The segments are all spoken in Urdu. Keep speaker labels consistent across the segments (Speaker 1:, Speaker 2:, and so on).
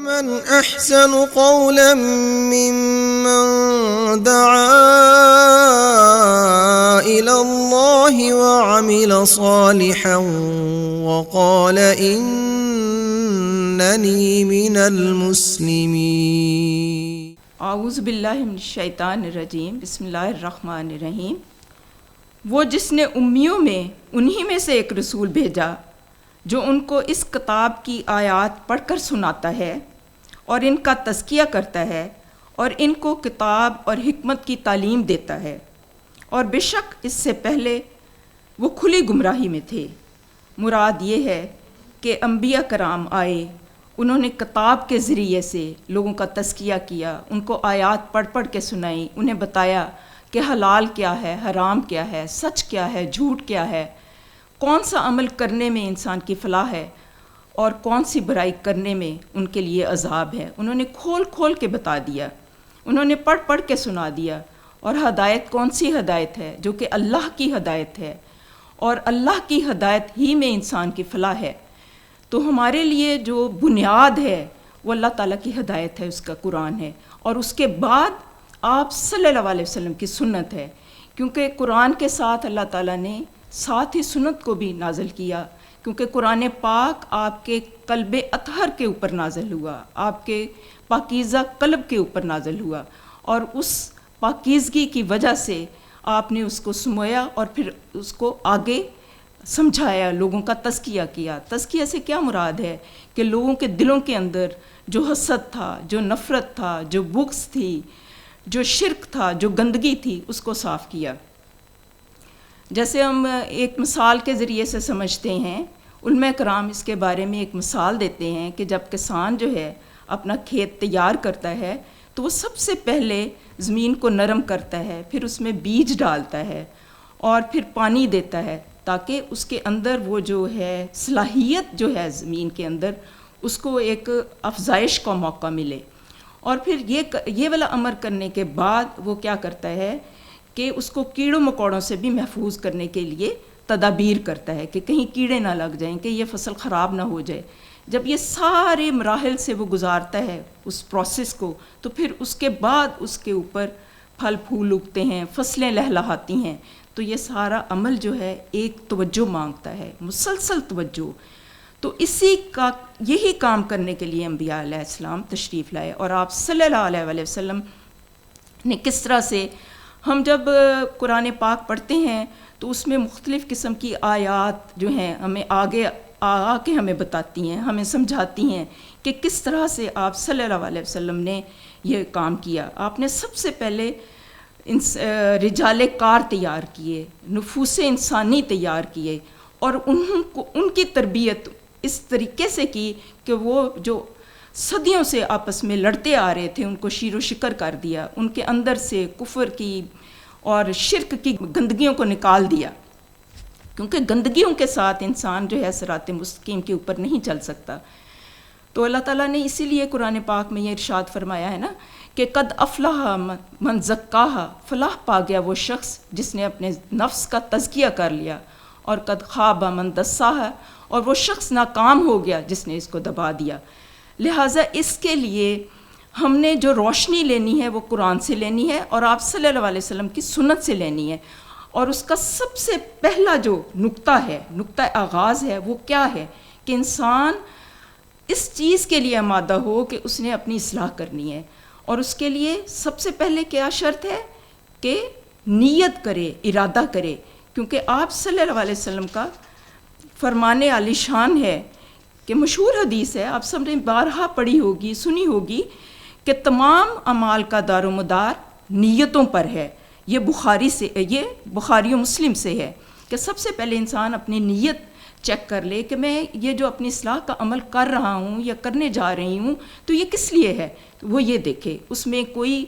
Speaker 1: ومن أحسن قولا ممن دعا إلى الله وعمل صالحا وقال إنني من المسلمين۔
Speaker 2: اعوذ باللہ من الشیطان الرجیم، بسم اللہ الرحمن الرحیم۔ وہ جس نے امیوں میں انہی میں سے ایک رسول بھیجا جو ان کو اس کتاب کی آیات پڑھ کر سناتا ہے اور ان کا تزکیہ کرتا ہے اور ان کو کتاب اور حکمت کی تعلیم دیتا ہے، اور بے شک اس سے پہلے وہ کھلی گمراہی میں تھے۔ مراد یہ ہے کہ انبیاء کرام آئے، انہوں نے کتاب کے ذریعے سے لوگوں کا تزکیہ کیا، ان کو آیات پڑھ پڑھ کے سنائی، انہیں بتایا کہ حلال کیا ہے، حرام کیا ہے، سچ کیا ہے، جھوٹ کیا ہے، کون سا عمل کرنے میں انسان کی فلاح ہے اور کون سی برائی کرنے میں ان کے لیے عذاب ہے۔ انہوں نے کھول کھول کے بتا دیا، انہوں نے پڑھ پڑھ کے سنا دیا۔ اور ہدایت کون سی ہدایت ہے؟ جو کہ اللہ کی ہدایت ہے، اور اللہ کی ہدایت ہی میں انسان کی فلاح ہے۔ تو ہمارے لیے جو بنیاد ہے وہ اللہ تعالیٰ کی ہدایت ہے، اس کا قرآن ہے، اور اس کے بعد آپ صلی اللہ علیہ وسلم کی سنت ہے، کیونکہ قرآن کے ساتھ اللہ تعالیٰ نے ساتھ ہی سنت کو بھی نازل کیا، کیونکہ قرآن پاک آپ کے قلب اطہر کے اوپر نازل ہوا، آپ کے پاکیزہ قلب کے اوپر نازل ہوا، اور اس پاکیزگی کی وجہ سے آپ نے اس کو سمویا اور پھر اس کو آگے سمجھایا، لوگوں کا تزکیہ کیا۔ تزکیہ سے کیا مراد ہے؟ کہ لوگوں کے دلوں کے اندر جو حسد تھا، جو نفرت تھا، جو بغض تھی، جو شرک تھا، جو گندگی تھی، اس کو صاف کیا۔ جیسے ہم ایک مثال کے ذریعے سے سمجھتے ہیں، علماء کرام اس کے بارے میں ایک مثال دیتے ہیں کہ جب کسان جو ہے اپنا کھیت تیار کرتا ہے تو وہ سب سے پہلے زمین کو نرم کرتا ہے، پھر اس میں بیج ڈالتا ہے اور پھر پانی دیتا ہے، تاکہ اس کے اندر وہ جو ہے صلاحیت جو ہے زمین کے اندر اس کو ایک افزائش کا موقع ملے۔ اور پھر یہ والا امر کرنے کے بعد وہ کیا کرتا ہے کہ اس کو کیڑوں مکوڑوں سے بھی محفوظ کرنے کے لیے تدابیر کرتا ہے کہ کہیں کیڑے نہ لگ جائیں، کہ یہ فصل خراب نہ ہو جائے۔ جب یہ سارے مراحل سے وہ گزارتا ہے اس پروسیس کو، تو پھر اس کے بعد اس کے اوپر پھل پھول اگتے ہیں، فصلیں لہلہاتی ہیں۔ تو یہ سارا عمل جو ہے ایک توجہ مانگتا ہے، مسلسل توجہ۔ تو یہی کام کرنے کے لیے انبیاء علیہ السلام تشریف لائے، اور آپ صلی اللہ علیہ وسلم نے کس طرح سے، ہم جب قرآن پاک پڑھتے ہیں تو اس میں مختلف قسم کی آیات جو ہیں ہمیں آگے آ کے ہمیں بتاتی ہیں، ہمیں سمجھاتی ہیں کہ کس طرح سے آپ صلی اللہ علیہ وسلم نے یہ کام کیا۔ آپ نے سب سے پہلے رجال کار تیار کیے، نفوس انسانی تیار کیے، اور ان کی تربیت اس طریقے سے کی کہ وہ جو صدیوں سے آپس میں لڑتے آ رہے تھے ان کو شیر و شکر کر دیا، ان کے اندر سے کفر کی اور شرک کی گندگیوں کو نکال دیا، کیونکہ گندگیوں کے ساتھ انسان جو ہے صراط مستقیم کے اوپر نہیں چل سکتا۔ تو اللہ تعالیٰ نے اسی لیے قرآن پاک میں یہ ارشاد فرمایا ہے نا کہ قد افلح من زکاہا، فلاح پا گیا وہ شخص جس نے اپنے نفس کا تزکیہ کر لیا، اور قد خاب من دساہا، اور وہ شخص ناکام ہو گیا جس نے اس کو دبا دیا۔ لہٰذا اس کے لیے ہم نے جو روشنی لینی ہے وہ قرآن سے لینی ہے، اور آپ صلی اللہ علیہ وسلم کی سنت سے لینی ہے۔ اور اس کا سب سے پہلا جو نقطہ ہے، نقطہ آغاز ہے، وہ کیا ہے کہ انسان اس چیز کے لیے آمادہ ہو کہ اس نے اپنی اصلاح کرنی ہے، اور اس کے لیے سب سے پہلے کیا شرط ہے کہ نیت کرے، ارادہ کرے، کیونکہ آپ صلی اللہ علیہ وسلم کا فرمان عالی شان ہے کہ مشہور حدیث ہے، آپ سب نے بارہا پڑھی ہوگی، سنی ہوگی، کہ تمام اعمال کا دار و مدار نیتوں پر ہے۔ یہ بخاری و مسلم سے ہے کہ سب سے پہلے انسان اپنی نیت چیک کر لے کہ میں یہ جو اپنی اصلاح کا عمل کر رہا ہوں یا کرنے جا رہی ہوں تو یہ کس لیے ہے، تو وہ یہ دیکھے، اس میں کوئی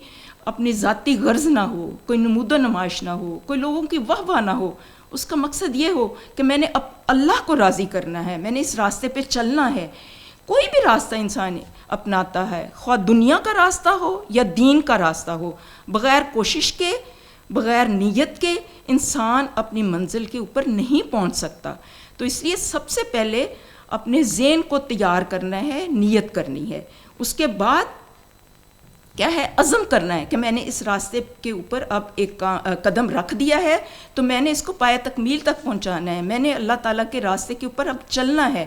Speaker 2: اپنی ذاتی غرض نہ ہو، کوئی نمود و نمائش نہ ہو، کوئی لوگوں کی واہ واہ نہ ہو۔ اس کا مقصد یہ ہو کہ میں نے اللہ کو راضی کرنا ہے، میں نے اس راستے پہ چلنا ہے۔ کوئی بھی راستہ انسان اپناتا ہے، خواہ دنیا کا راستہ ہو یا دین کا راستہ ہو، بغیر کوشش کے، بغیر نیت کے انسان اپنی منزل کے اوپر نہیں پہنچ سکتا۔ تو اس لیے سب سے پہلے اپنے ذہن کو تیار کرنا ہے، نیت کرنی ہے، اس کے بعد کیا ہے، عزم کرنا ہے کہ میں نے اس راستے کے اوپر اب ایک قدم رکھ دیا ہے تو میں نے اس کو پائے تکمیل تک پہنچانا ہے، میں نے اللہ تعالیٰ کے راستے کے اوپر اب چلنا ہے.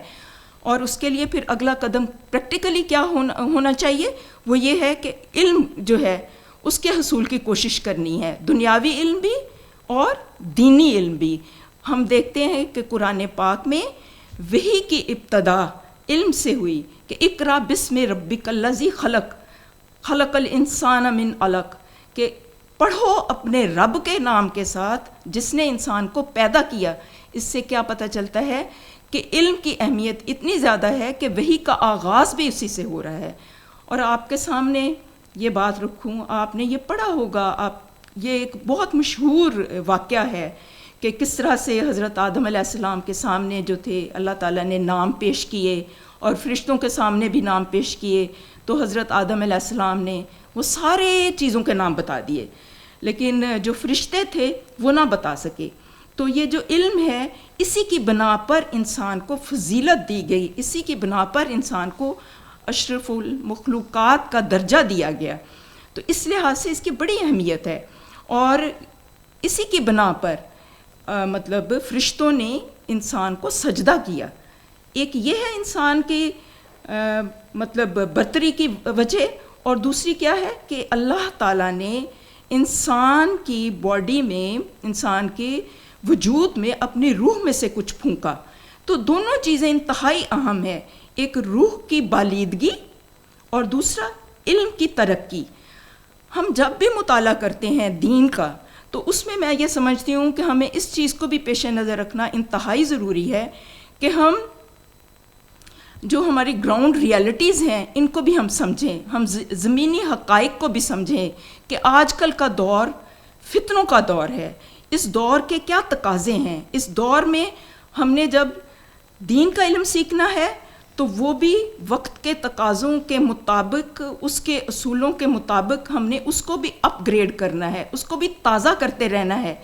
Speaker 2: اور اس کے لیے پھر اگلا قدم پریکٹیکلی کیا ہونا چاہیے، وہ یہ ہے کہ علم جو ہے اس کے حصول کی کوشش کرنی ہے، دنیاوی علم بھی اور دینی علم بھی. ہم دیکھتے ہیں کہ قرآن پاک میں وحی کی ابتدا علم سے ہوئی کہ اقرا بسم ربک الذی خلق خلق الانسان من علق، کہ پڑھو اپنے رب کے نام کے ساتھ جس نے انسان کو پیدا کیا. اس سے کیا پتہ چلتا ہے کہ علم کی اہمیت اتنی زیادہ ہے کہ وحی کا آغاز بھی اسی سے ہو رہا ہے. اور آپ کے سامنے یہ بات رکھوں، آپ نے یہ پڑھا ہوگا، یہ ایک بہت مشہور واقعہ ہے کہ کس طرح سے حضرت آدم علیہ السلام کے سامنے جو تھے اللہ تعالیٰ نے نام پیش کیے اور فرشتوں کے سامنے بھی نام پیش کیے، تو حضرت آدم علیہ السلام نے وہ سارے چیزوں کے نام بتا دیے، لیکن جو فرشتے تھے وہ نہ بتا سکے. تو یہ جو علم ہے اسی کی بنا پر انسان کو فضیلت دی گئی، اسی کی بنا پر انسان کو اشرف المخلوقات کا درجہ دیا گیا. تو اس لحاظ سے اس کی بڑی اہمیت ہے. اور اسی کی بنا پر مطلب فرشتوں نے انسان کو سجدہ کیا. ایک یہ ہے انسان کی مطلب برتری کی وجہ، اور دوسری کیا ہے کہ اللہ تعالیٰ نے انسان کی باڈی میں، انسان کے وجود میں اپنی روح میں سے کچھ پھونکا. تو دونوں چیزیں انتہائی اہم ہیں، ایک روح کی بالیدگی اور دوسرا علم کی ترقی. ہم جب بھی مطالعہ کرتے ہیں دین کا تو اس میں یہ سمجھتی ہوں کہ ہمیں اس چیز کو بھی پیش نظر رکھنا انتہائی ضروری ہے کہ ہم جو ہماری گراؤنڈ ریالٹیز ہیں ان کو بھی ہم سمجھیں، ہم زمینی حقائق کو بھی سمجھیں کہ آج کل کا دور فتنوں کا دور ہے. اس دور کے کیا تقاضے ہیں، اس دور میں ہم نے جب دین کا علم سیکھنا ہے تو وہ بھی وقت کے تقاضوں کے مطابق، اس کے اصولوں کے مطابق ہم نے اس کو بھی اپ گریڈ کرنا ہے، اس کو بھی تازہ کرتے رہنا ہے.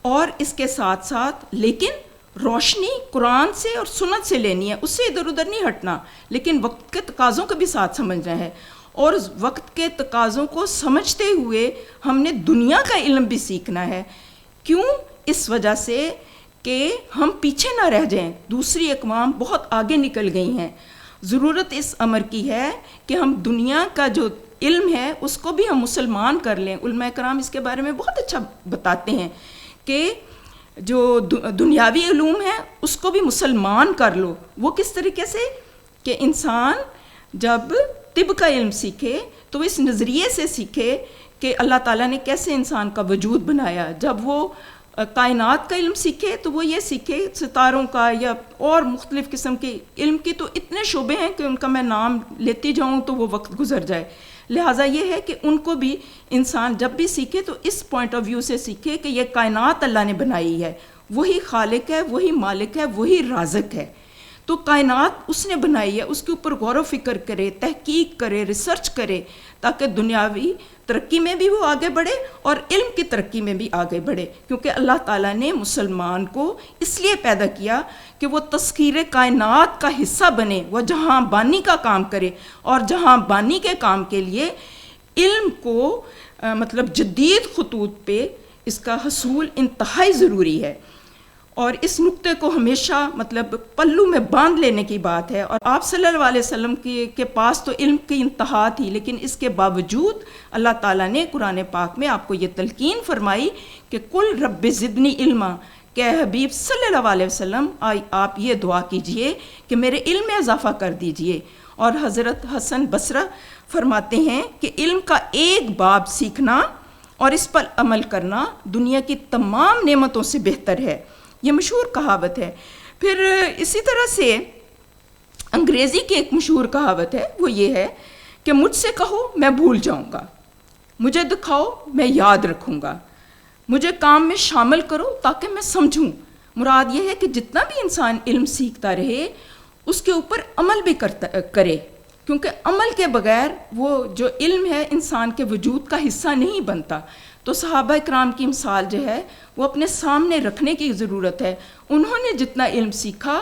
Speaker 2: اور اس کے ساتھ ساتھ لیکن روشنی قرآن سے اور سنت سے لینی ہے، اس سے ادھر ادھر نہیں ہٹنا، لیکن وقت کے تقاضوں کو بھی ساتھ سمجھنا ہے. اور وقت کے تقاضوں کو سمجھتے ہوئے ہم نے دنیا کا علم بھی سیکھنا ہے. کیوں؟ اس وجہ سے کہ ہم پیچھے نہ رہ جائیں. دوسری اقوام بہت آگے نکل گئی ہیں. ضرورت اس امر کی ہے کہ ہم دنیا کا جو علم ہے اس کو بھی ہم مسلمان کر لیں. علماء کرام اس کے بارے میں بہت اچھا بتاتے ہیں کہ جو دنیاوی علوم ہیں اس کو بھی مسلمان کر لو. وہ کس طریقے سے کہ انسان جب طب کا علم سیکھے تو اس نظریے سے سیکھے کہ اللہ تعالیٰ نے کیسے انسان کا وجود بنایا. جب وہ کائنات کا علم سیکھے تو وہ یہ سیکھے ستاروں کا یا اور مختلف قسم کے علم کی تو اتنے شعبے ہیں کہ ان کا میں نام لیتی جاؤں تو وہ وقت گزر جائے. لہٰذا یہ ہے کہ ان کو بھی انسان جب بھی سیکھے تو اس پوائنٹ آف ویو سے سیکھے کہ یہ کائنات اللہ نے بنائی ہے، وہی خالق ہے، وہی مالک ہے، وہی رازق ہے. تو کائنات اس نے بنائی ہے، اس کے اوپر غور و فکر کرے، تحقیق کرے، ریسرچ کرے، تاکہ دنیاوی ترقی میں بھی وہ آگے بڑھے اور علم کی ترقی میں بھی آگے بڑھے. کیونکہ اللہ تعالیٰ نے مسلمان کو اس لیے پیدا کیا کہ وہ تسخیر کائنات کا حصہ بنے، وہ جہاں بانی کا کام کرے، اور جہاں بانی کے کام کے لیے علم کو مطلب جدید خطوط پہ اس کا حصول انتہائی ضروری ہے. اور اس نقطے کو ہمیشہ مطلب پلو میں باندھ لینے کی بات ہے. اور آپ صلی اللہ علیہ وسلم کے پاس تو علم کی انتہا تھی، لیکن اس کے باوجود اللہ تعالیٰ نے قرآن پاک میں آپ کو یہ تلقین فرمائی کہ کل رب زدنی علما، کہ حبیب صلی اللہ علیہ وسلم آپ یہ دعا کیجئے کہ میرے علم میں اضافہ کر دیجئے. اور حضرت حسن بصری فرماتے ہیں کہ علم کا ایک باب سیکھنا اور اس پر عمل کرنا دنیا کی تمام نعمتوں سے بہتر ہے. یہ مشہور کہاوت ہے. پھر اسی طرح سے انگریزی کی ایک مشہور کہاوت ہے، وہ یہ ہے کہ مجھ سے کہو میں بھول جاؤں گا، مجھے دکھاؤ میں یاد رکھوں گا، مجھے کام میں شامل کرو تاکہ میں سمجھوں. مراد یہ ہے کہ جتنا بھی انسان علم سیکھتا رہے اس کے اوپر عمل بھی کرے، کیونکہ عمل کے بغیر وہ جو علم ہے انسان کے وجود کا حصہ نہیں بنتا. تو صحابہ کرام کی مثال جو ہے وہ اپنے سامنے رکھنے کی ضرورت ہے. انہوں نے جتنا علم سیکھا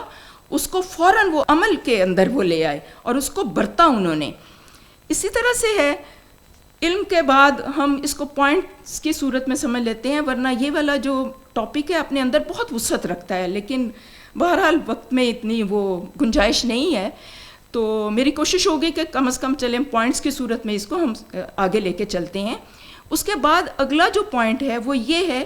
Speaker 2: اس کو فوراً وہ عمل کے اندر وہ لے آئے اور اس کو برتا انہوں نے. اسی طرح سے ہے علم کے بعد ہم اس کو پوائنٹس کی صورت میں سمجھ لیتے ہیں، ورنہ یہ والا جو ٹاپک ہے اپنے اندر بہت وسعت رکھتا ہے، لیکن بہرحال وقت میں اتنی وہ گنجائش نہیں ہے. تو میری کوشش ہوگی کہ کم از کم چلیں پوائنٹس کی صورت میں اس کو ہم آگے لے کے چلتے ہیں. اس کے بعد اگلا جو پوائنٹ ہے وہ یہ ہے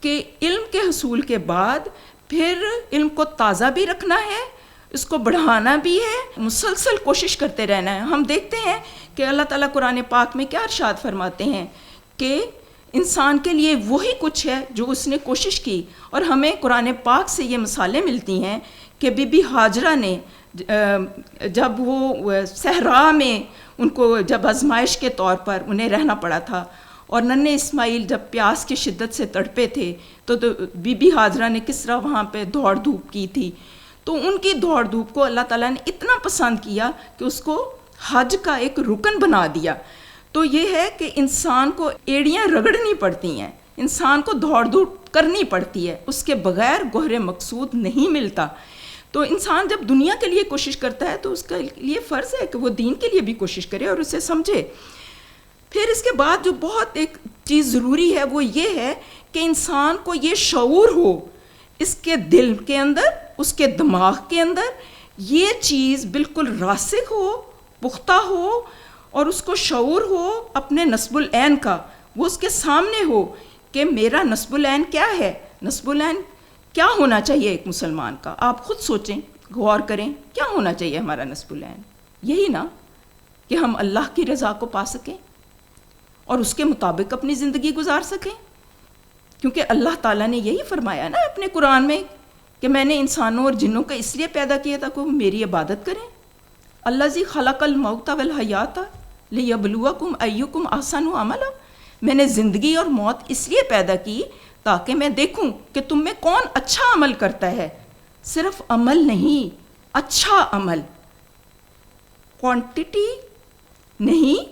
Speaker 2: کہ علم کے حصول کے بعد پھر علم کو تازہ بھی رکھنا ہے، اس کو بڑھانا بھی ہے، مسلسل کوشش کرتے رہنا ہے. ہم دیکھتے ہیں کہ اللہ تعالیٰ قرآن پاک میں کیا ارشاد فرماتے ہیں کہ انسان کے لیے وہی کچھ ہے جو اس نے کوشش کی. اور ہمیں قرآن پاک سے یہ مثالیں ملتی ہیں کہ بی بی ہاجرہ نے جب وہ صحرا میں ان کو جب آزمائش کے طور پر انہیں رہنا پڑا تھا، اور ننھے اسماعیل جب پیاس کی شدت سے تڑپے تھے تو بی بی ہاجرہ نے کس طرح وہاں پہ دوڑ دھوپ کی تھی. تو ان کی دوڑ دھوپ کو اللہ تعالیٰ نے اتنا پسند کیا کہ اس کو حج کا ایک رکن بنا دیا. تو یہ ہے کہ انسان کو ایڑیاں رگڑنی پڑتی ہیں، انسان کو دوڑ دھوپ کرنی پڑتی ہے، اس کے بغیر گوہر مقصود نہیں ملتا. تو انسان جب دنیا کے لیے کوشش کرتا ہے تو اس کے لیے فرض ہے کہ وہ دین کے لیے بھی کوشش کرے اور اسے سمجھے. پھر اس کے بعد جو بہت ایک چیز ضروری ہے وہ یہ ہے کہ انسان کو یہ شعور ہو، اس کے دل کے اندر، اس کے دماغ کے اندر یہ چیز بالکل راسخ ہو، پختہ ہو، اور اس کو شعور ہو اپنے نصب العین کا، وہ اس کے سامنے ہو کہ میرا نصب العین کیا ہے، نصب العین کیا ہونا چاہیے ایک مسلمان کا. آپ خود سوچیں، غور کریں، کیا ہونا چاہیے ہمارا نصب العین؟ یہی نا کہ ہم اللہ کی رضا کو پا سکیں اور اس کے مطابق اپنی زندگی گزار سکیں. کیونکہ اللہ تعالیٰ نے یہی فرمایا نا اپنے قرآن میں کہ میں نے انسانوں اور جنوں کو اس لیے پیدا کیا تھا کہ وہ میری عبادت کریں. الذی خلق الموت والحیات لیبلوکم ایکم احسن عملا. میں نے زندگی اور موت اس لیے پیدا کی تاکہ میں دیکھوں کہ تم میں کون اچھا عمل کرتا ہے. صرف عمل نہیں، اچھا عمل، کوانٹٹی نہیں،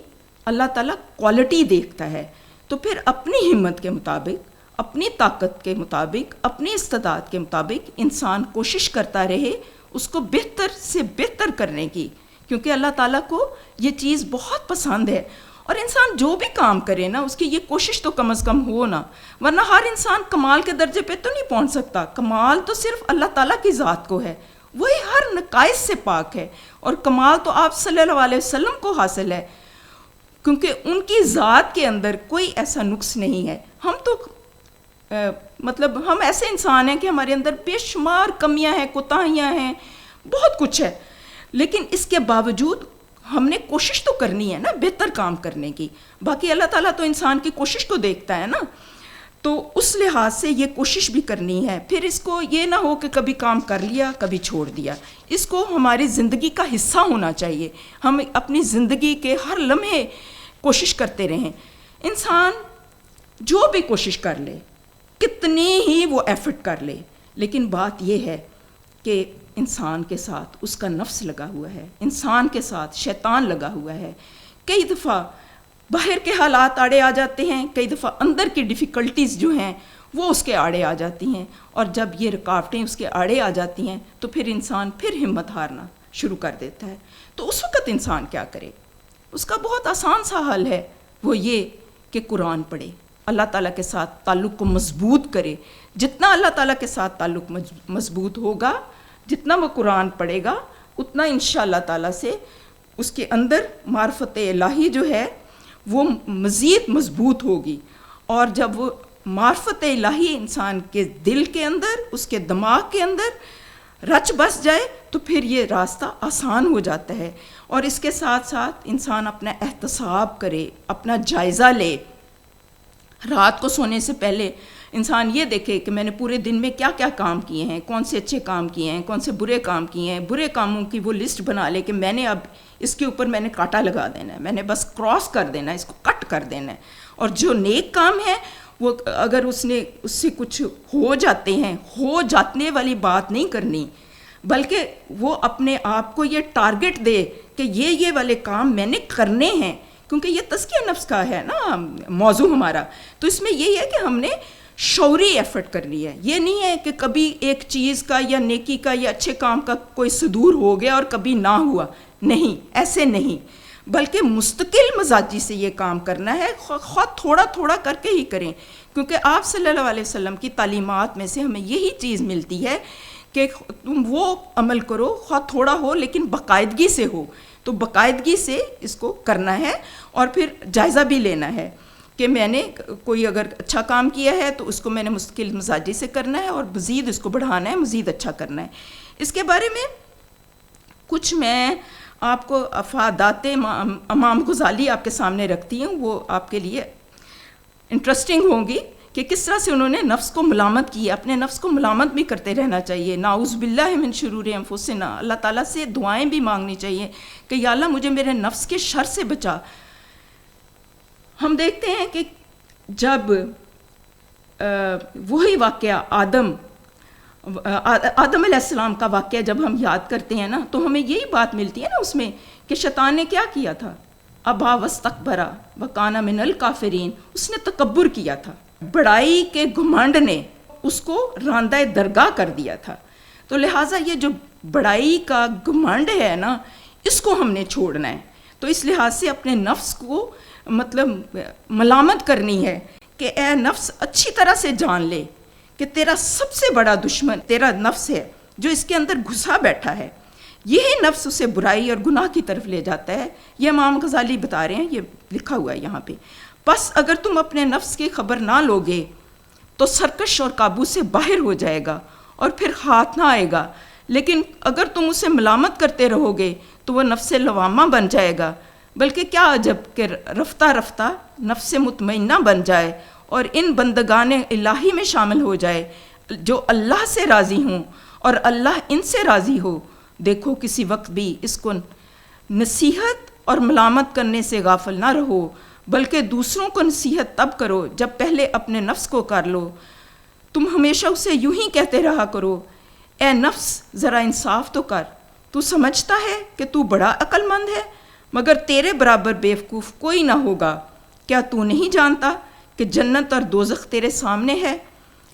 Speaker 2: اللہ تعالیٰ کوالٹی دیکھتا ہے. تو پھر اپنی ہمت کے مطابق، اپنی طاقت کے مطابق، اپنی استطاعت کے مطابق انسان کوشش کرتا رہے اس کو بہتر سے بہتر کرنے کی، کیونکہ اللہ تعالیٰ کو یہ چیز بہت پسند ہے. اور انسان جو بھی کام کرے نا اس کی یہ کوشش تو کم از کم ہو نا، ورنہ ہر انسان کمال کے درجے پہ تو نہیں پہنچ سکتا. کمال تو صرف اللہ تعالیٰ کی ذات کو ہے، وہی ہر نقائص سے پاک ہے، اور کمال تو آپ صلی اللہ علیہ وسلم کو حاصل ہے، کیونکہ ان کی ذات کے اندر کوئی ایسا نقص نہیں ہے. ہم تو مطلب ہم ایسے انسان ہیں کہ ہمارے اندر بے شمار کمیاں ہیں، کوتاہیاں ہیں، بہت کچھ ہے، لیکن اس کے باوجود ہم نے کوشش تو کرنی ہے نا بہتر کام کرنے کی. باقی اللہ تعالیٰ تو انسان کی کوشش کو دیکھتا ہے نا، تو اس لحاظ سے یہ کوشش بھی کرنی ہے. پھر اس کو یہ نہ ہو کہ کبھی کام کر لیا کبھی چھوڑ دیا، اس کو ہماری زندگی کا حصہ ہونا چاہیے. ہم اپنی زندگی کے ہر لمحے کوشش کرتے رہیں. انسان جو بھی کوشش کر لے، کتنی ہی وہ ایفرٹ کر لے، لیکن بات یہ ہے کہ انسان کے ساتھ اس کا نفس لگا ہوا ہے، انسان کے ساتھ شیطان لگا ہوا ہے. کئی دفعہ باہر کے حالات آڑے آ جاتے ہیں، کئی دفعہ اندر کی ڈیفیکلٹیز جو ہیں وہ اس کے آڑے آ جاتی ہیں، اور جب یہ رکاوٹیں اس کے آڑے آ جاتی ہیں تو پھر انسان پھر ہمت ہارنا شروع کر دیتا ہے. تو اس وقت انسان کیا کرے؟ اس کا بہت آسان سا حل ہے، وہ یہ کہ قرآن پڑھے، اللہ تعالیٰ کے ساتھ تعلق کو مضبوط کرے. جتنا اللہ تعالیٰ کے ساتھ تعلق مضبوط ہوگا، جتنا وہ قرآن پڑھے گا، اتنا انشاءاللہ تعالیٰ سے اس کے اندر معرفت الہی جو ہے وہ مزید مضبوط ہوگی. اور جب وہ معرفت الہی انسان کے دل کے اندر، اس کے دماغ کے اندر رچ بس جائے تو پھر یہ راستہ آسان ہو جاتا ہے. اور اس کے ساتھ ساتھ انسان اپنا احتساب کرے، اپنا جائزہ لے. رات کو سونے سے پہلے انسان یہ دیکھے کہ میں نے پورے دن میں کیا کیا کام کیے ہیں، کون سے اچھے کام کیے ہیں، کون سے برے کام کیے ہیں. برے کاموں کی وہ لسٹ بنا لے کہ میں نے اب اس کے اوپر میں نے کانٹا لگا دینا ہے، میں نے بس کراس کر دینا ہے، اس کو کٹ کر دینا ہے. اور جو نیک کام ہے وہ اگر اس سے کچھ ہو جاتے ہیں، ہو جانے والی بات نہیں کرنی، بلکہ وہ اپنے آپ کو یہ ٹارگٹ دے کہ یہ والے کام میں نے کرنے ہیں. کیونکہ یہ تزکیہ نفس کا ہے نا موضوع ہمارا، تو اس میں یہی ہے کہ ہم نے شعوری ایفرٹ کرنی ہے. یہ نہیں ہے کہ کبھی ایک چیز کا یا نیکی کا یا اچھے کام کا کوئی صدور ہو گیا اور کبھی نہ ہوا. نہیں، ایسے نہیں، بلکہ مستقل مزاجی سے یہ کام کرنا ہے، خود تھوڑا تھوڑا کر کے ہی کریں. کیونکہ آپ صلی اللہ علیہ وسلم کی تعلیمات میں سے ہمیں یہی چیز ملتی ہے کہ تم وہ عمل کرو، خود تھوڑا ہو لیکن باقاعدگی سے ہو. تو باقاعدگی سے اس کو کرنا ہے اور پھر جائزہ بھی لینا ہے کہ میں نے کوئی اگر اچھا کام کیا ہے تو اس کو میں نے مستقل مزاجی سے کرنا ہے اور مزید اس کو بڑھانا ہے، مزید اچھا کرنا ہے. اس کے بارے میں کچھ میں آپ کو افادات امام غزالی آپ کے سامنے رکھتی ہوں، وہ آپ کے لیے انٹرسٹنگ ہوں گی کہ کس طرح سے انہوں نے نفس کو ملامت کی. اپنے نفس کو ملامت بھی کرتے رہنا چاہیے. نعوذ باللہ من شرور انفسنا، اللہ تعالیٰ سے دعائیں بھی مانگنی چاہیے کہ یا اللہ مجھے میرے نفس کے شر سے بچا. ہم دیکھتے ہیں کہ جب وہی واقعہ آدم علیہ السلام کا واقعہ جب ہم یاد کرتے ہیں نا تو ہمیں یہی بات ملتی ہے نا اس میں کہ شیطان نے کیا کیا تھا، ابا واستکبرا وکان من الکافرین. اس نے تکبر کیا تھا، بڑائی کے گھمنڈ نے اس کو راندہ درگاہ کر دیا تھا. تو لہٰذا یہ جو بڑائی کا گھمنڈ ہے نا اس کو ہم نے چھوڑنا ہے. تو اس لحاظ سے اپنے نفس کو مطلب ملامت کرنی ہے کہ اے نفس اچھی طرح سے جان لے کہ تیرا سب سے بڑا دشمن تیرا نفس ہے جو اس کے اندر گھسا بیٹھا ہے. یہی نفس اسے برائی اور گناہ کی طرف لے جاتا ہے. یہ امام غزالی بتا رہے ہیں، یہ لکھا ہوا ہے یہاں پہ. بس اگر تم اپنے نفس کی خبر نہ لوگے تو سرکش اور قابو سے باہر ہو جائے گا اور پھر ہاتھ نہ آئے گا. لیکن اگر تم اسے ملامت کرتے رہو گے تو وہ نفس لوامہ بن جائے گا. بلکہ کیا عجب کہ رفتہ رفتہ نفس مطمئنہ بن جائے اور ان بندگان الہی میں شامل ہو جائے جو اللہ سے راضی ہوں اور اللہ ان سے راضی ہو. دیکھو کسی وقت بھی اس کو نصیحت اور ملامت کرنے سے غافل نہ رہو، بلکہ دوسروں کو نصیحت تب کرو جب پہلے اپنے نفس کو کر لو. تم ہمیشہ اسے یوں ہی کہتے رہا کرو، اے نفس ذرا انصاف تو کر، تو سمجھتا ہے کہ تو بڑا عقل مند ہے مگر تیرے برابر بیوقوف کوئی نہ ہوگا. کیا تو نہیں جانتا کہ جنت اور دوزخ تیرے سامنے ہے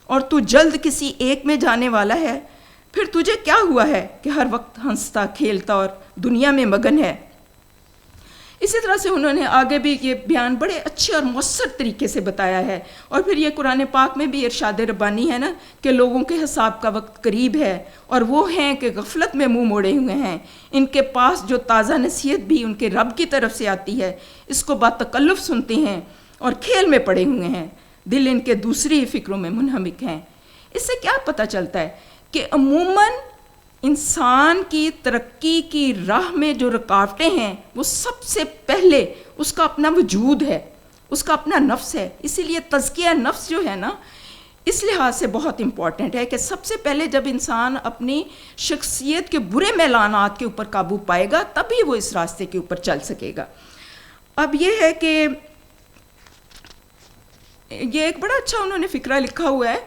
Speaker 2: اور تو جلد کسی ایک میں جانے والا ہے؟ پھر تجھے کیا ہوا ہے کہ ہر وقت ہنستا کھیلتا اور دنیا میں مگن ہے؟ اسی طرح سے انہوں نے آگے بھی یہ بیان بڑے اچھے اور مؤثر طریقے سے بتایا ہے. اور پھر یہ قرآن پاک میں بھی ارشاد ربانی ہے نا کہ لوگوں کے حساب کا وقت قریب ہے اور وہ ہیں کہ غفلت میں منہ موڑے ہوئے ہیں. ان کے پاس جو تازہ نصیحت بھی ان کے رب کی طرف سے آتی ہے اس کو باتکلف سنتے ہیں اور کھیل میں پڑے ہوئے ہیں. دل ان کے دوسری فکروں میں منہمک ہیں. اس سے کیا پتہ چلتا ہے کہ عموماً انسان کی ترقی کی راہ میں جو رکاوٹیں ہیں وہ سب سے پہلے اس کا اپنا وجود ہے، اس کا اپنا نفس ہے. اسی لیے تزکیہ نفس جو ہے نا اس لحاظ سے بہت امپورٹنٹ ہے کہ سب سے پہلے جب انسان اپنی شخصیت کے برے میلانات کے اوپر قابو پائے گا تبھی وہ اس راستے کے اوپر چل سکے گا. اب یہ ہے کہ یہ ایک بڑا اچھا انہوں نے فکرہ لکھا ہوا ہے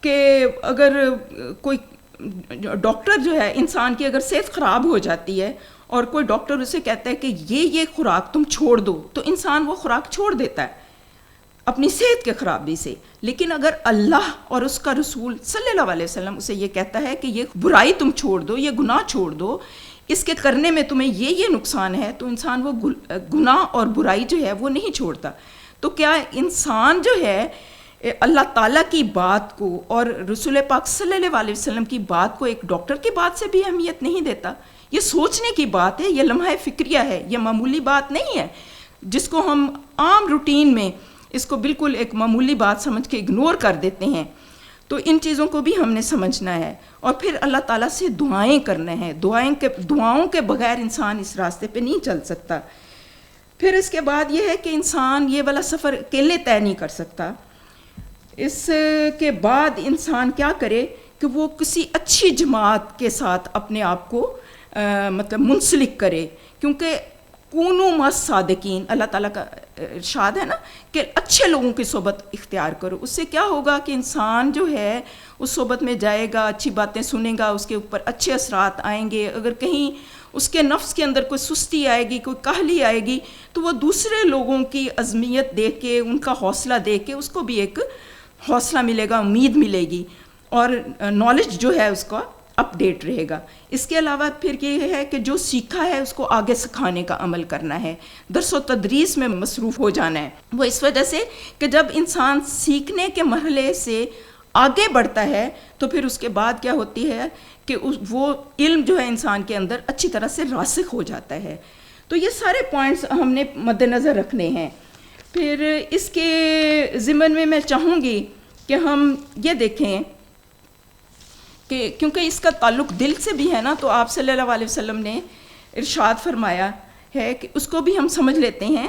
Speaker 2: کہ اگر کوئی ڈاکٹر جو ہے انسان کی اگر صحت خراب ہو جاتی ہے اور کوئی ڈاکٹر اسے کہتا ہے کہ یہ خوراک تم چھوڑ دو تو انسان وہ خوراک چھوڑ دیتا ہے اپنی صحت کے خرابی سے. لیکن اگر اللہ اور اس کا رسول صلی اللہ علیہ وسلم اسے یہ کہتا ہے کہ یہ برائی تم چھوڑ دو، یہ گناہ چھوڑ دو، اس کے کرنے میں تمہیں یہ نقصان ہے، تو انسان وہ گناہ اور برائی جو ہے وہ نہیں چھوڑتا. تو کیا انسان جو ہے اللہ تعالیٰ کی بات کو اور رسول پاک صلی اللہ علیہ وسلم کی بات کو ایک ڈاکٹر کی بات سے بھی اہمیت نہیں دیتا؟ یہ سوچنے کی بات ہے، یہ لمحہ فکریہ ہے، یہ معمولی بات نہیں ہے جس کو ہم عام روٹین میں اس کو بالکل ایک معمولی بات سمجھ کے اگنور کر دیتے ہیں. تو ان چیزوں کو بھی ہم نے سمجھنا ہے اور پھر اللہ تعالیٰ سے دعائیں کرنا ہے. دعاؤں کے بغیر انسان اس راستے پہ نہیں چل سکتا. پھر اس کے بعد یہ ہے کہ انسان یہ والا سفر اکیلے طے نہیں کر سکتا. اس کے بعد انسان کیا کرے کہ وہ کسی اچھی جماعت کے ساتھ اپنے آپ کو مطلب منسلک کرے، کیونکہ کونوا مع الصادقین اللہ تعالیٰ کا ارشاد ہے نا کہ اچھے لوگوں کی صحبت اختیار کرو. اس سے کیا ہوگا کہ انسان جو ہے اس صحبت میں جائے گا، اچھی باتیں سنے گا، اس کے اوپر اچھے اثرات آئیں گے. اگر کہیں اس کے نفس کے اندر کوئی سستی آئے گی، کوئی کاہلی آئے گی، تو وہ دوسرے لوگوں کی عظمیت دیکھ کے، ان کا حوصلہ دیکھ کے اس کو بھی ایک حوصلہ ملے گا، امید ملے گی، اور نالج جو ہے اس کا اپ ڈیٹ رہے گا۔ اس کے علاوہ پھر یہ ہے کہ جو سیکھا ہے اس کو آگے سکھانے کا عمل کرنا ہے، درس و تدریس میں مصروف ہو جانا ہے۔ وہ اس وجہ سے کہ جب انسان سیکھنے کے مرحلے سے آگے بڑھتا ہے تو پھر اس کے بعد کیا ہوتی ہے کہ وہ علم جو ہے انسان کے اندر اچھی طرح سے راسخ ہو جاتا ہے۔ تو یہ سارے پوائنٹس ہم نے مد نظر رکھنے ہیں۔ پھر اس کے ضمن میں میں چاہوں گی کہ ہم یہ دیکھیں کہ کیونکہ اس کا تعلق دل سے بھی ہے نا، تو آپ صلی اللہ علیہ وسلم نے ارشاد فرمایا ہے کہ اس کو بھی ہم سمجھ لیتے ہیں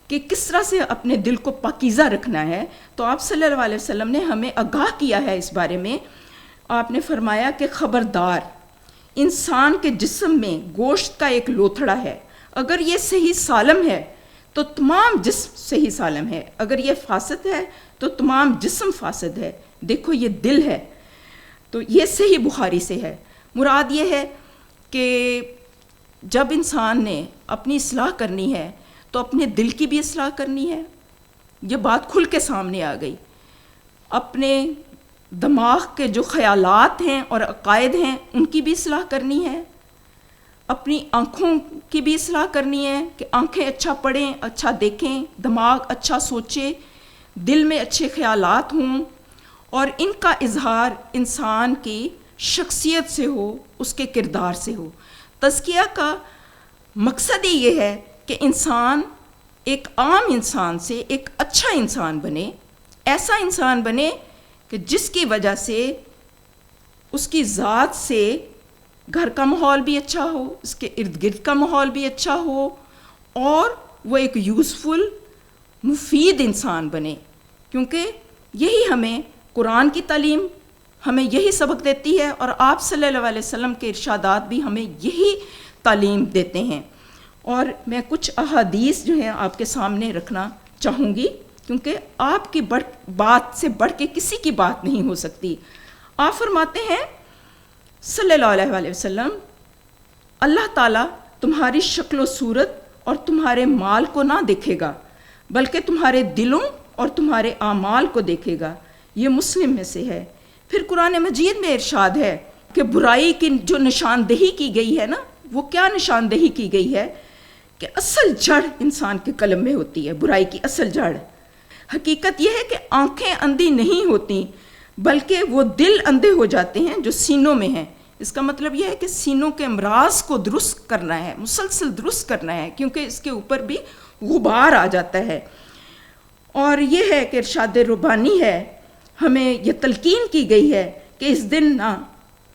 Speaker 2: کہ کس طرح سے اپنے دل کو پاکیزہ رکھنا ہے۔ تو آپ صلی اللہ علیہ وسلم نے ہمیں آگاہ کیا ہے اس بارے میں۔ آپ نے فرمایا کہ خبردار، انسان کے جسم میں گوشت کا ایک لوتھڑا ہے، اگر یہ صحیح سالم ہے تو تمام جسم صحیح سالم ہے، اگر یہ فاسد ہے تو تمام جسم فاسد ہے۔ دیکھو یہ دل ہے، تو یہ صحیح بخاری سے ہے۔ مراد یہ ہے کہ جب انسان نے اپنی اصلاح کرنی ہے تو اپنے دل کی بھی اصلاح کرنی ہے، یہ بات کھل کے سامنے آ گئی۔ اپنے دماغ کے جو خیالات ہیں اور عقائد ہیں ان کی بھی اصلاح کرنی ہے، اپنی آنکھوں کی بھی اصلاح کرنی ہے کہ آنکھیں اچھا پڑھیں، اچھا دیکھیں، دماغ اچھا سوچے، دل میں اچھے خیالات ہوں، اور ان کا اظہار انسان کی شخصیت سے ہو، اس کے کردار سے ہو۔ تزکیہ کا مقصد ہی یہ ہے کہ انسان ایک عام انسان سے ایک اچھا انسان بنے، ایسا انسان بنے کہ جس کی وجہ سے اس کی ذات سے گھر کا ماحول بھی اچھا ہو، اس کے ارد گرد کا ماحول بھی اچھا ہو، اور وہ ایک یوزفل مفید انسان بنے، کیونکہ یہی ہمیں قرآن کی تعلیم ہمیں یہی سبق دیتی ہے، اور آپ صلی اللہ علیہ وسلم کے ارشادات بھی ہمیں یہی تعلیم دیتے ہیں۔ اور میں کچھ احادیث جو ہیں آپ کے سامنے رکھنا چاہوں گی، کیونکہ آپ کی بات سے بڑھ کے کسی کی بات نہیں ہو سکتی۔ آپ فرماتے ہیں صلی اللہ علیہ وسلم، اللہ تعالیٰ تمہاری شکل و صورت اور تمہارے مال کو نہ دیکھے گا، بلکہ تمہارے دلوں اور تمہارے اعمال کو دیکھے گا۔ یہ مسلم میں سے ہے۔ پھر قرآن مجید میں ارشاد ہے کہ برائی کی جو نشاندہی کی گئی ہے نا، وہ کیا نشاندہی کی گئی ہے کہ اصل جڑ انسان کے قلب میں ہوتی ہے، برائی کی اصل جڑ۔ حقیقت یہ ہے کہ آنکھیں اندھی نہیں ہوتی، بلکہ وہ دل اندھے ہو جاتے ہیں جو سینوں میں ہیں۔ اس کا مطلب یہ ہے کہ سینوں کے امراض کو درست کرنا ہے، مسلسل درست کرنا ہے، کیونکہ اس کے اوپر بھی غبار آ جاتا ہے۔ اور یہ ہے کہ ارشاد ربانی ہے، ہمیں یہ تلقین کی گئی ہے کہ اس دن نہ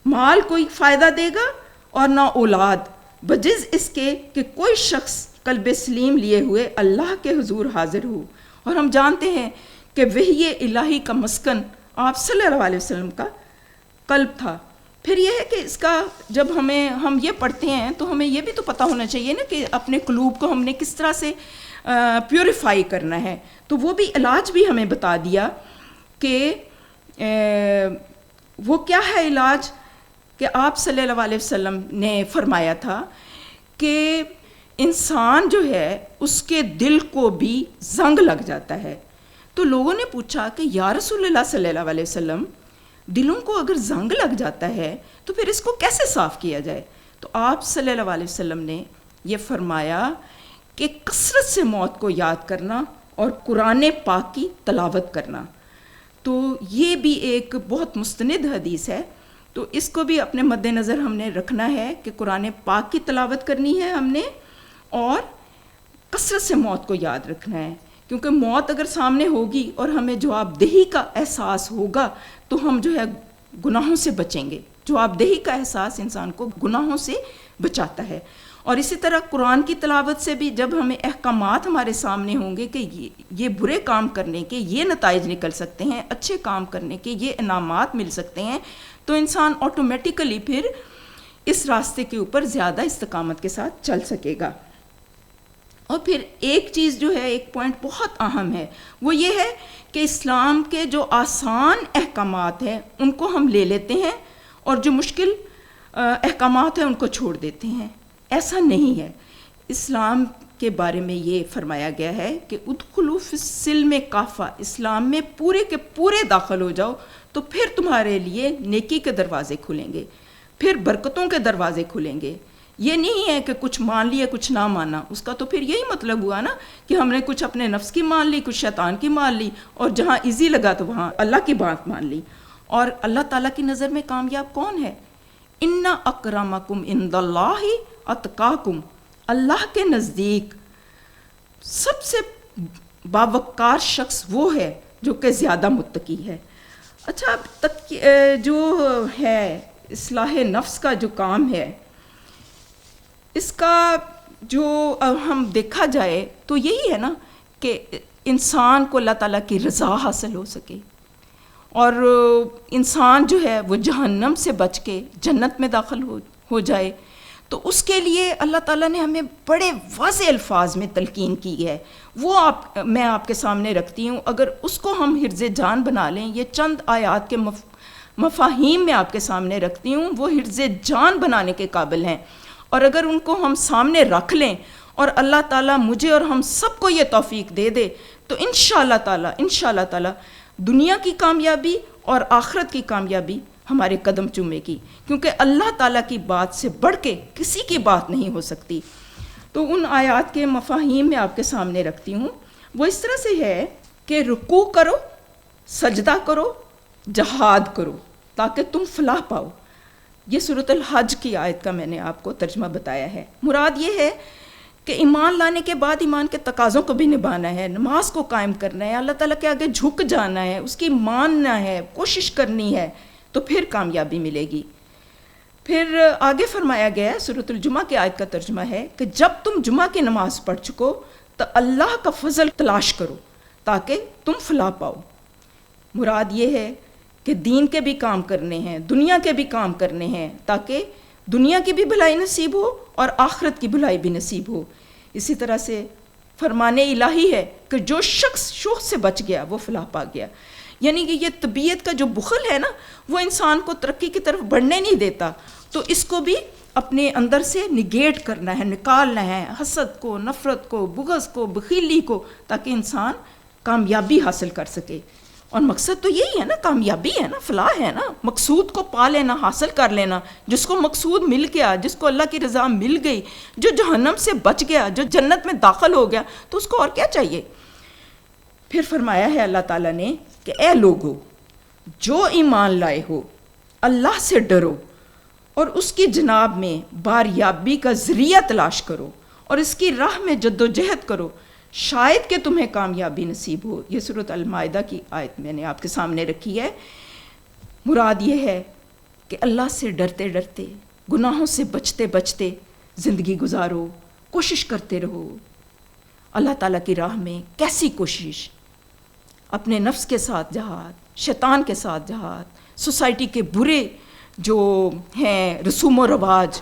Speaker 2: مال کوئی فائدہ دے گا اور نہ اولاد، بجز اس کے کہ کوئی شخص قلب سلیم لیے ہوئے اللہ کے حضور حاضر ہو۔ اور ہم جانتے ہیں کہ وحی الہی کا مسکن آپ صلی اللہ علیہ وسلم کا قلب تھا۔ پھر یہ ہے کہ اس کا جب ہم یہ پڑھتے ہیں تو ہمیں یہ بھی تو پتہ ہونا چاہیے نا کہ اپنے قلوب کو ہم نے کس طرح سے پیوریفائی کرنا ہے، تو وہ بھی علاج بھی ہمیں بتا دیا کہ وہ کیا ہے علاج، کہ آپ صلی اللہ علیہ وسلم نے فرمایا تھا کہ انسان جو ہے اس کے دل کو بھی زنگ لگ جاتا ہے۔ تو لوگوں نے پوچھا کہ یا رسول اللہ صلی اللہ علیہ وسلم، دلوں کو اگر زنگ لگ جاتا ہے تو پھر اس کو کیسے صاف کیا جائے؟ تو آپ صلی اللہ علیہ وسلم نے یہ فرمایا کہ کثرت سے موت کو یاد کرنا اور قرآن پاک کی تلاوت کرنا۔ تو یہ بھی ایک بہت مستند حدیث ہے، تو اس کو بھی اپنے مد نظر ہم نے رکھنا ہے کہ قرآن پاک کی تلاوت کرنی ہے ہم نے، اور کثرت سے موت کو یاد رکھنا ہے، کیونکہ موت اگر سامنے ہوگی اور ہمیں جواب دہی کا احساس ہوگا تو ہم جو ہے گناہوں سے بچیں گے۔ جواب دہی کا احساس انسان کو گناہوں سے بچاتا ہے۔ اور اسی طرح قرآن کی تلاوت سے بھی جب ہمیں احکامات ہمارے سامنے ہوں گے کہ یہ برے کام کرنے کے یہ نتائج نکل سکتے ہیں، اچھے کام کرنے کے یہ انعامات مل سکتے ہیں، تو انسان آٹومیٹیکلی پھر اس راستے کے اوپر زیادہ استقامت کے ساتھ چل سکے گا۔ اور پھر ایک چیز جو ہے، ایک پوائنٹ بہت اہم ہے، وہ یہ ہے کہ اسلام کے جو آسان احکامات ہیں ان کو ہم لے لیتے ہیں اور جو مشکل احکامات ہیں ان کو چھوڑ دیتے ہیں۔ ایسا نہیں ہے۔ اسلام کے بارے میں یہ فرمایا گیا ہے کہ ادخلوا فی السلم کافہ، اسلام میں پورے کے پورے داخل ہو جاؤ تو پھر تمہارے لیے نیکی کے دروازے کھلیں گے، پھر برکتوں کے دروازے کھلیں گے۔ یہ نہیں ہے کہ کچھ مان لیے کچھ نہ مانا، اس کا تو پھر یہی مطلب ہوا نا کہ ہم نے کچھ اپنے نفس کی مان لی، کچھ شیطان کی مان لی، اور جہاں ایزی لگا تو وہاں اللہ کی بات مان لی۔ اور اللہ تعالیٰ کی نظر میں کامیاب کون ہے؟ ان اکرمکم عند اللہ اتقاکم، اللہ کے نزدیک سب سے باوقار شخص وہ ہے جو کہ زیادہ متقی ہے۔ اچھا، اب جو ہے اصلاح نفس کا جو کام ہے، اس کا جو ہم دیکھا جائے تو یہی ہے نا کہ انسان کو اللہ تعالیٰ کی رضا حاصل ہو سکے، اور انسان جو ہے وہ جہنم سے بچ کے جنت میں داخل ہو جائے۔ تو اس کے لیے اللہ تعالیٰ نے ہمیں بڑے واضح الفاظ میں تلقین کی ہے، وہ میں آپ کے سامنے رکھتی ہوں۔ اگر اس کو ہم حرز جان بنا لیں، یہ چند آیات کے مفاہیم میں آپ کے سامنے رکھتی ہوں، وہ حرز جان بنانے کے قابل ہیں، اور اگر ان کو ہم سامنے رکھ لیں اور اللہ تعالیٰ مجھے اور ہم سب کو یہ توفیق دے دے تو انشاءاللہ تعالیٰ دنیا کی کامیابی اور آخرت کی کامیابی ہمارے قدم چومے گی، کیونکہ اللہ تعالیٰ کی بات سے بڑھ کے کسی کی بات نہیں ہو سکتی۔ تو ان آیات کے مفاہیم میں آپ کے سامنے رکھتی ہوں۔ وہ اس طرح سے ہے کہ رکوع کرو، سجدہ کرو، جہاد کرو تاکہ تم فلاح پاؤ۔ یہ سورۃ الحج کی آیت کا میں نے آپ کو ترجمہ بتایا ہے۔ مراد یہ ہے کہ ایمان لانے کے بعد ایمان کے تقاضوں کو بھی نبھانا ہے، نماز کو قائم کرنا ہے، اللہ تعالیٰ کے آگے جھک جانا ہے، اس کی ماننا ہے، کوشش کرنی ہے، تو پھر کامیابی ملے گی۔ پھر آگے فرمایا گیا ہے، سورۃ الجمعہ کی آیت کا ترجمہ ہے کہ جب تم جمعہ کی نماز پڑھ چکو تو اللہ کا فضل تلاش کرو تاکہ تم فلاح پاؤ۔ مراد یہ ہے کہ دین کے بھی کام کرنے ہیں، دنیا کے بھی کام کرنے ہیں، تاکہ دنیا کی بھی بھلائی نصیب ہو اور آخرت کی بھلائی بھی نصیب ہو۔ اسی طرح سے فرمان الہی ہے کہ جو شخص شوق سے بچ گیا وہ فلاح پا گیا، یعنی کہ یہ طبیعت کا جو بخل ہے نا، وہ انسان کو ترقی کی طرف بڑھنے نہیں دیتا، تو اس کو بھی اپنے اندر سے نگیٹ کرنا ہے، نکالنا ہے، حسد کو، نفرت کو، بغض کو، بخیلی کو، تاکہ انسان کامیابی حاصل کر سکے۔ اور مقصد تو یہی ہے نا، کامیابی ہے نا، فلاح ہے نا، مقصود کو پا لینا، حاصل کر لینا۔ جس کو مقصود مل گیا، جس کو اللہ کی رضا مل گئی، جو جہنم سے بچ گیا، جو جنت میں داخل ہو گیا، تو اس کو اور کیا چاہیے؟ پھر فرمایا ہے اللہ تعالیٰ نے کہ اے لوگو جو ایمان لائے ہو، اللہ سے ڈرو اور اس کی جناب میں باریابی کا ذریعہ تلاش کرو اور اس کی راہ میں جد و جہد کرو، شاید کہ تمہیں کامیابی نصیب ہو۔ یہ سورۃ المائدہ کی آیت میں نے آپ کے سامنے رکھی ہے۔ مراد یہ ہے کہ اللہ سے ڈرتے ڈرتے، گناہوں سے بچتے بچتے زندگی گزارو، کوشش کرتے رہو۔ اللہ تعالیٰ کی راہ میں کیسی کوشش؟ اپنے نفس کے ساتھ جہاد، شیطان کے ساتھ جہاد، سوسائٹی کے برے جو ہیں رسوم و رواج،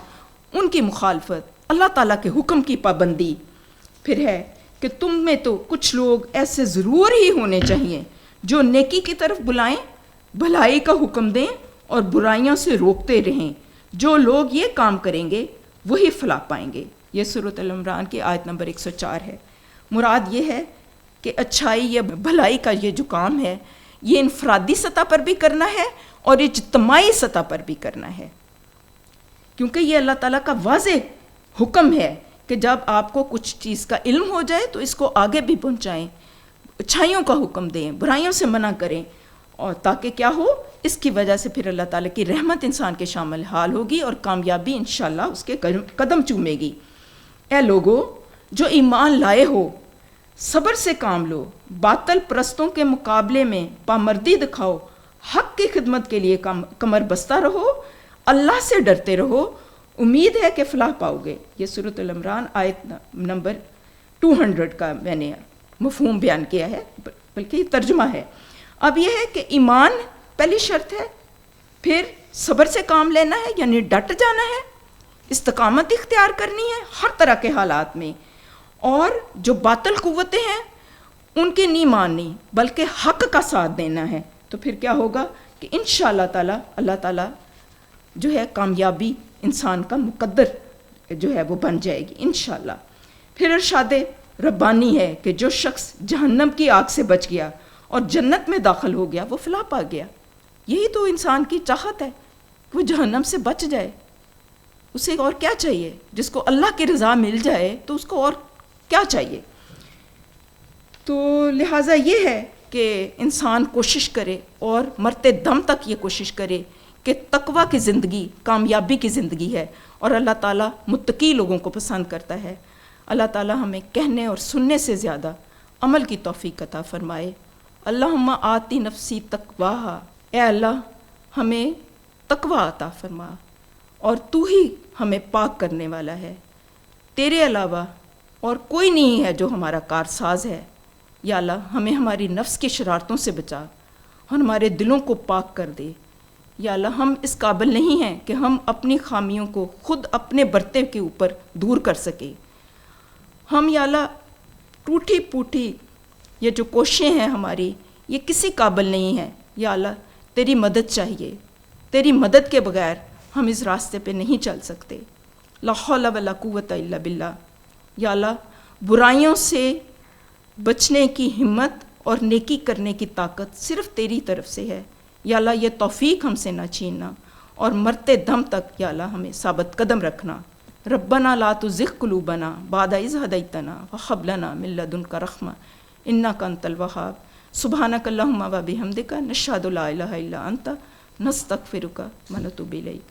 Speaker 2: ان کی مخالفت، اللہ تعالیٰ کے حکم کی پابندی۔ پھر ہے کہ تم میں تو کچھ لوگ ایسے ضرور ہی ہونے چاہیے جو نیکی کی طرف بلائیں، بھلائی کا حکم دیں اور برائیوں سے روکتے رہیں۔ جو لوگ یہ کام کریں گے وہی فلاح پائیں گے۔ یہ سورۃ ال عمران کی آیت نمبر 104 ہے۔ مراد یہ ہے کہ اچھائی یا بھلائی کا یہ جو کام ہے، یہ انفرادی سطح پر بھی کرنا ہے اور اجتماعی سطح پر بھی کرنا ہے، کیونکہ یہ اللہ تعالیٰ کا واضح حکم ہے کہ جب آپ کو کچھ چیز کا علم ہو جائے تو اس کو آگے بھی پہنچائیں، اچھائیوں کا حکم دیں، برائیوں سے منع کریں، اور تاکہ کیا ہو، اس کی وجہ سے پھر اللہ تعالیٰ کی رحمت انسان کے شامل حال ہوگی اور کامیابی انشاءاللہ اس کے قدم چومے گی۔ اے لوگو جو ایمان لائے ہو، صبر سے کام لو، باطل پرستوں کے مقابلے میں پامردی دکھاؤ، حق کی خدمت کے لیے کمر بستہ رہو، اللہ سے ڈرتے رہو، امید ہے کہ فلاح پاؤ گے۔ یہ سورۃ العمران آیت نمبر 200 کا میں نے مفہوم بیان کیا ہے، بلکہ یہ ترجمہ ہے۔ اب یہ ہے کہ ایمان پہلی شرط ہے، پھر صبر سے کام لینا ہے، یعنی ڈٹ جانا ہے، استقامت اختیار کرنی ہے ہر طرح کے حالات میں، اور جو باطل قوتیں ہیں ان کی نہیں ماننی بلکہ حق کا ساتھ دینا ہے۔ تو پھر کیا ہوگا کہ انشاءاللہ تعالیٰ اللہ تعالیٰ جو ہے کامیابی انسان کا مقدر جو ہے وہ بن جائے گی انشاءاللہ۔ پھر ارشاد ربانی ہے کہ جو شخص جہنم کی آگ سے بچ گیا اور جنت میں داخل ہو گیا وہ فلاح پا گیا۔ یہی تو انسان کی چاہت ہے کہ وہ جہنم سے بچ جائے، اسے اور کیا چاہیے؟ جس کو اللہ کی رضا مل جائے تو اس کو اور کیا چاہیے؟ تو لہٰذا یہ ہے کہ انسان کوشش کرے اور مرتے دم تک یہ کوشش کرے کہ تقویٰ کی زندگی کامیابی کی زندگی ہے، اور اللہ تعالیٰ متقی لوگوں کو پسند کرتا ہے۔ اللہ تعالیٰ ہمیں کہنے اور سننے سے زیادہ عمل کی توفیق عطا فرمائے۔ اللہم آتی نفسی تقواہا، اے اللہ ہمیں تقویٰ عطا فرما، اور تو ہی ہمیں پاک کرنے والا ہے، تیرے علاوہ اور کوئی نہیں ہے جو ہمارا کارساز ہے۔ یا اللہ ہمیں ہماری نفس کی شرارتوں سے بچا اور ہمارے دلوں کو پاک کر دے۔ یا اللہ ہم اس قابل نہیں ہیں کہ ہم اپنی خامیوں کو خود اپنے برتے کے اوپر دور کر سکیں۔ ہم یا اللہ ٹوٹی پوٹی یہ جو کوششیں ہیں ہماری، یہ کسی قابل نہیں ہیں۔ یا اللہ تیری مدد چاہیے، تیری مدد کے بغیر ہم اس راستے پہ نہیں چل سکتے۔ لا حول ولا قوت الا باللہ۔ یا اللہ برائیوں سے بچنے کی ہمت اور نیکی کرنے کی طاقت صرف تیری طرف سے ہے۔ یا اللہ یہ توفیق ہم سے نہ چھیننا، اور مرتے دم تک یا اللہ ہمیں ثابت قدم رکھنا۔ ربنا لا تزغ قلوبنا بعد اذ ہدیتنا وہب لنا من لدنک رحمہ انک انت الوہاب۔ سبحانک اللہم و بحمدک نشہد لا الہ الا انت نستغفرک ونتوب الیک۔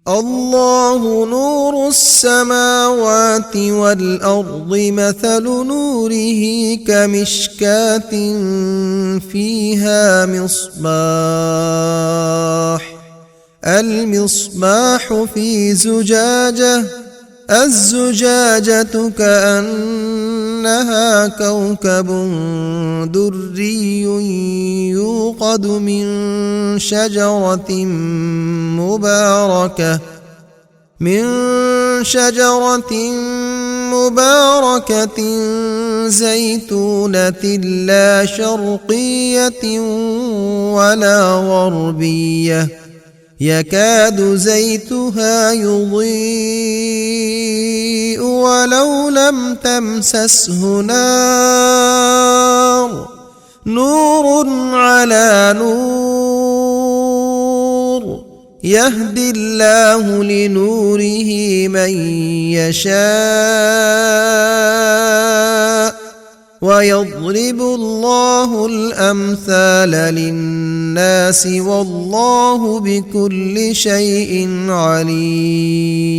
Speaker 1: اللہ نور السماوات والأرض مثل نوره كمشكاة فيها مصباح المصباح في زجاجة الزجاجة كأنها كوكب دري يوقد من شجرة مباركة زيتونة لا شرقية ولا غربية يكاد زيتها يضيء ولو لم تمسسه نار نور على نور يهدي الله لنوره من يشاء ويضرب الله الأمثال للناس والله بكل شيء عليم۔